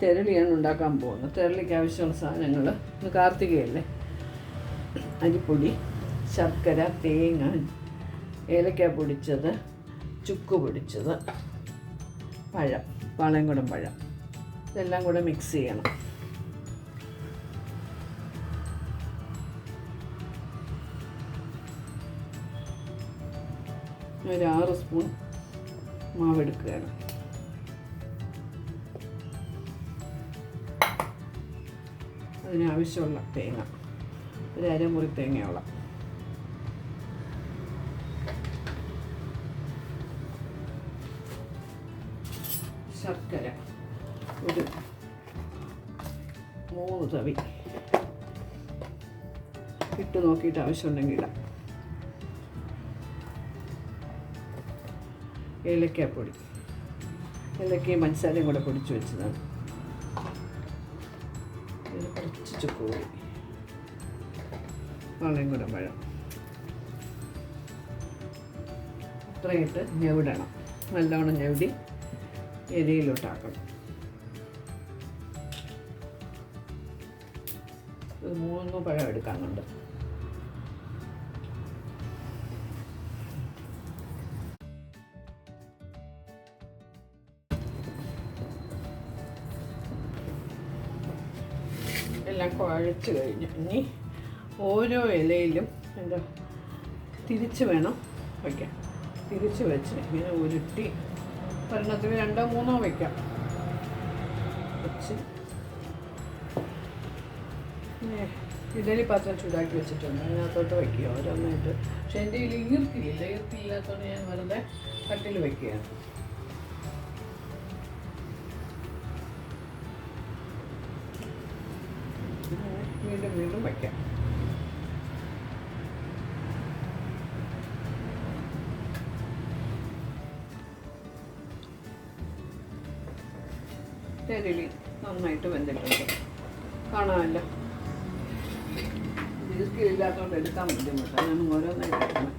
തെരളിയാണ് ഉണ്ടാക്കാൻ പോകുന്നത്. തെരളിക്ക് ആവശ്യമുള്ള സാധനങ്ങൾ ഇന്ന് കാർത്തികയല്ലേ. അരിപ്പൊടി, ശർക്കര, തേങ്ങ, ഏലക്ക പൊടിച്ചത്, ചുക്ക് പൊടിച്ചത്, പഴം, പാളയംകുടം പഴം, ഇതെല്ലാം കൂടെ മിക്സ് ചെയ്യണം. ഒരു 6 സ്പൂൺ മാവെടുക്കുകയാണ്. അതിനാവശ്യമുള്ള തേങ്ങ, ഒരു അരമുറി തേങ്ങയോളം, ശർക്കര ഒരു 3 തവി, ഇട്ട് നോക്കിയിട്ട് ആവശ്യമുണ്ടെങ്കിൽ ഇടാം. ഏലക്കാപ്പൊടി, ഏലക്കയും പഞ്ചസാരയും കൂടെ പൊടിച്ച് വെച്ചതാണ്. കുറച്ച് ചുക്ക് പൊടി, പാളയംകുടം പഴം, ഇത്രയിട്ട് ഞെവിടണം. നല്ലവണ്ണം ഞെവിടി എരിയിലോട്ടാക്കണം. ഒരു 3 പഴം എടുക്കാനുണ്ട്. എല്ലാം കുഴച്ച് കഴിഞ്ഞു. ഇനി ഓരോ ഇലയിലും എന്താ തിരിച്ച് വേണം വയ്ക്കാം. തിരിച്ച് വെച്ച് ഇങ്ങനെ ഉരുട്ടി ഒരെണ്ണത്തിന് 2 3 വയ്ക്കാം. വെച്ച് ഇഡലി പാത്രം ചൂടാക്കി വെച്ചിട്ടുണ്ട്, അതിനകത്തോട്ട് വയ്ക്കുക ഓരോന്നായിട്ട്. പക്ഷെ എൻ്റെ ഇതിൽ ഈർക്കില്ലാത്തതുകൊണ്ട് ഞാൻ വെറുതെ കട്ടിൽ വയ്ക്കുകയാണ്. വീണ്ടും വീണ്ടും വയ്ക്കാം. തെരളി നന്നായിട്ട് വെന്തിട്ടുണ്ട്, കാണാമല്ലോ. ഈർക്കില്ലാത്തതുകൊണ്ട് എടുക്കാൻ ബുദ്ധിമുട്ടാണ്. ഞാൻ ഓരോന്നായിട്ട് എടുക്കണം.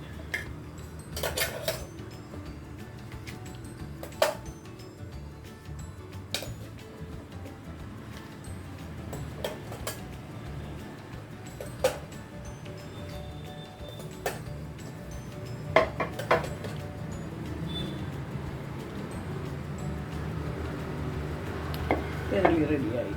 തെരളി റെഡിയായി.